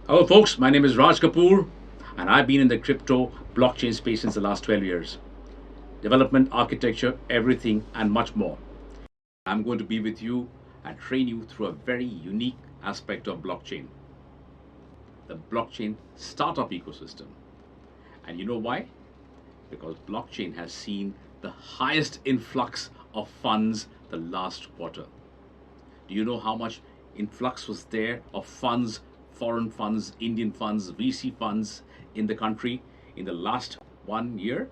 Hello, folks. My name is Raj Kapoor, and I've been in the crypto blockchain space since the last 12 years. Development, architecture, everything, and much more. I'm going to be with you and train you through a very unique aspect of blockchain, the blockchain startup ecosystem. And you know why? Because blockchain has seen the highest influx of funds the last quarter. Do you know how much influx was there of funds, foreign funds, Indian funds, VC funds in the country in the last 1 year?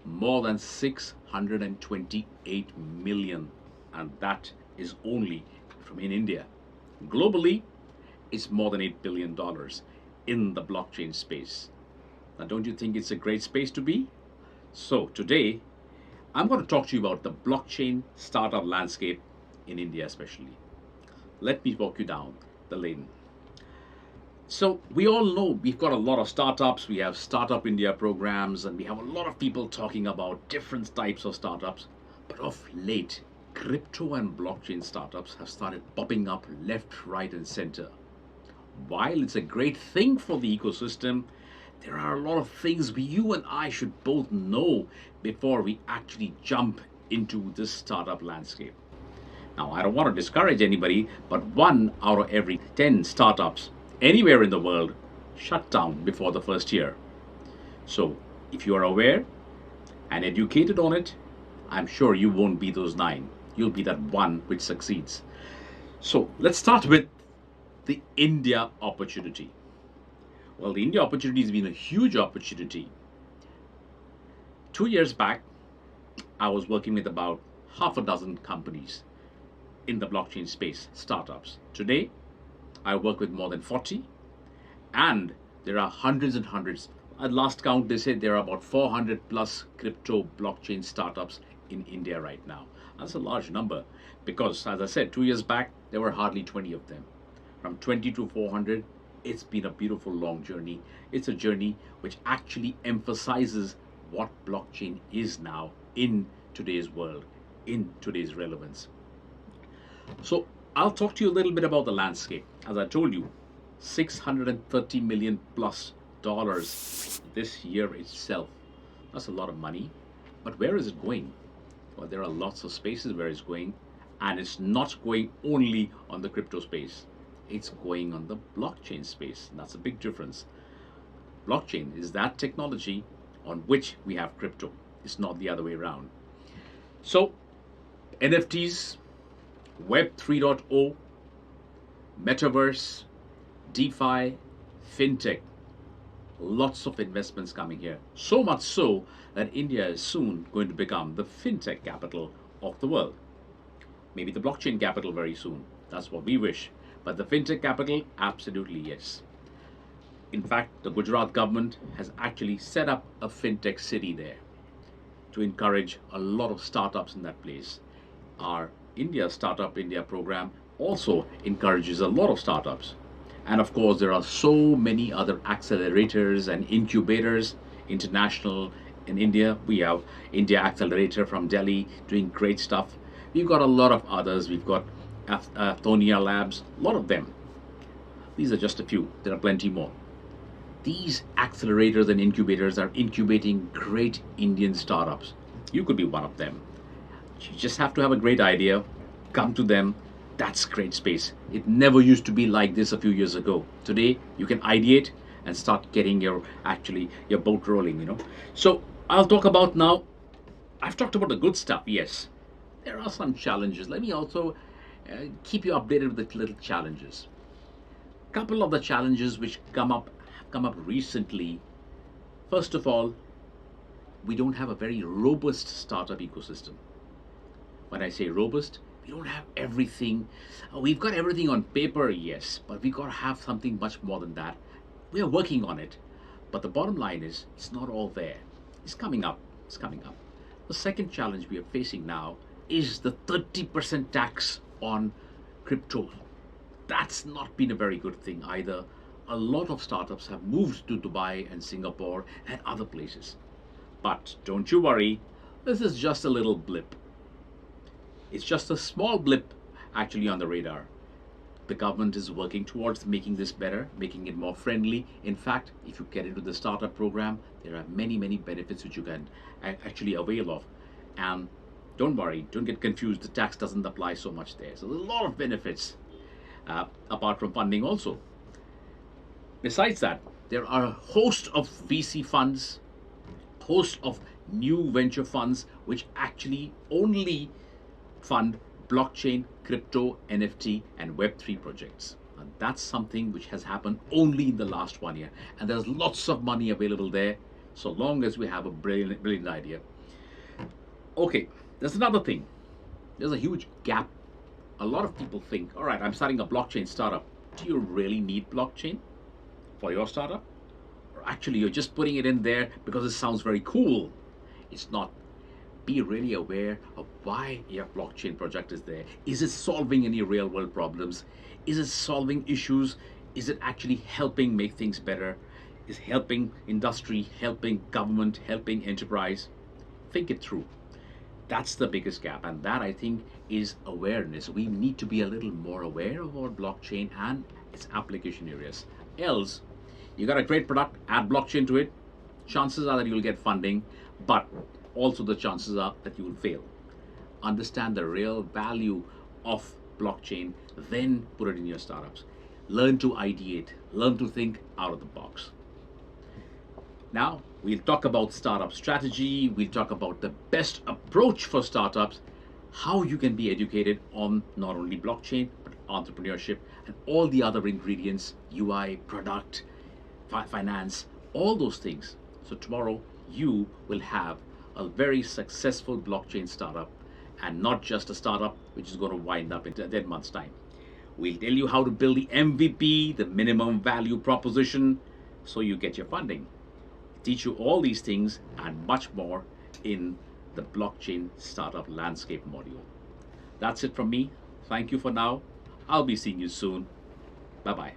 More than 628 million. And that is only from in India. Globally, it's more than $8 billion in the blockchain space. Now, don't you think it's a great space to be? So, today, I'm going to talk to you about the blockchain startup landscape in India, especially. Let me walk you down the lane. So, we all know we've got a lot of startups, we have Startup India programs, and we have a lot of people talking about different types of startups. But of late, crypto and blockchain startups have started popping up left, right, and center. While it's a great thing for the ecosystem, there are a lot of things you and I should both know before we actually jump into this startup landscape. Now, I don't want to discourage anybody, but 1 out of every 10 startups anywhere in the world shut down before the first year. So, if you are aware and educated on it, I'm sure you won't be those 9. You'll be that one which succeeds. So, let's start with the India opportunity. Well, the India opportunity has been a huge opportunity. 2 years back, I was working with about half a dozen companies in the blockchain space, startups. Today, I work with more than 40, and there are hundreds and hundreds. At last count, they said there are about 400 plus crypto blockchain startups in India right now. That's a large number because, as I said, 2 years back, there were hardly 20 of them. From 20 to 400, it's been a beautiful long journey. It's a journey which actually emphasizes what blockchain is now in today's world, in today's relevance. So I'll talk to you a little bit about the landscape. As I told you, 630 million plus dollars this year itself. That's a lot of money. But where is it going? Well, there are lots of spaces where it's going, and it's not going only on the crypto space. It's going on the blockchain space. And that's a big difference. Blockchain is that technology on which we have crypto. It's not the other way around. So, NFTs, Web 3.0, Metaverse, DeFi, FinTech, lots of investments coming here. So much so that India is soon going to become the FinTech capital of the world. Maybe the blockchain capital very soon. That's what we wish. But the FinTech capital, absolutely yes. In fact, the Gujarat government has actually set up a FinTech city there to encourage a lot of startups in that place. Our India Startup India program also encourages a lot of startups. And of course, there are so many other accelerators and incubators international in India. We have India Accelerator from Delhi doing great stuff. We've got a lot of others. We've got Thonia Labs, a lot of them. These are just a few. There are plenty more. These accelerators and incubators are incubating great Indian startups. You could be one of them. You just have to have a great idea, come to them. That's great space. It never used to be like this a few years ago. Today, you can ideate and start getting your boat rolling. So I'll talk about now. I've talked about the good stuff. Yes, there are some challenges. Let me also keep you updated with the little challenges. Couple of the challenges which come up recently. First of all, we don't have a very robust startup ecosystem. When I say robust, we don't have everything. We've got everything on paper, yes, but we got to have something much more than that. We are working on it, but the bottom line is it's not all there. It's coming up. It's coming up. The second challenge we are facing now is the 30% tax on crypto. That's not been a very good thing either. A lot of startups have moved to Dubai and Singapore and other places. But don't you worry, this is just a little blip. It's just a small blip actually on the radar. The government is working towards making this better, making it more friendly. In fact, if you get into the startup program, there are many, many benefits which you can actually avail of. And don't worry, don't get confused, the tax doesn't apply so much there. So there's a lot of benefits apart from funding also. Besides that, there are a host of VC funds, host of new venture funds which actually only fund blockchain, crypto, NFT, and Web3 projects. And that's something which has happened only in the last 1 year. And there's lots of money available there, so long as we have a brilliant idea. Okay, there's another thing. There's a huge gap. A lot of people think, all right, I'm starting a blockchain startup. Do you really need blockchain for your startup? Or actually, you're just putting it in there because it sounds very cool. It's not. Be really aware of why your blockchain project is there. Is it solving any real world problems? Is it solving issues? Is it actually helping make things better? Is helping industry, helping government, helping enterprise? Think it through. That's the biggest gap, and that I think is awareness. We need to be a little more aware of our blockchain and its application areas. Else, you got a great product, add blockchain to it, chances are that you'll get funding, but also the chances are that you will fail. Understand the real value of blockchain, then put it in your startups. Learn to ideate, learn to think out of the box. Now, we'll talk about startup strategy, we'll talk about the best approach for startups, how you can be educated on not only blockchain, but entrepreneurship and all the other ingredients, UI, product, finance, all those things. So tomorrow, you will have a very successful blockchain startup, and not just a startup which is going to wind up in 10 months' time. We'll tell you how to build the MVP, the minimum value proposition, so you get your funding. Teach you all these things and much more in the blockchain startup landscape module. That's it from me. Thank you for now. I'll be seeing you soon. Bye bye.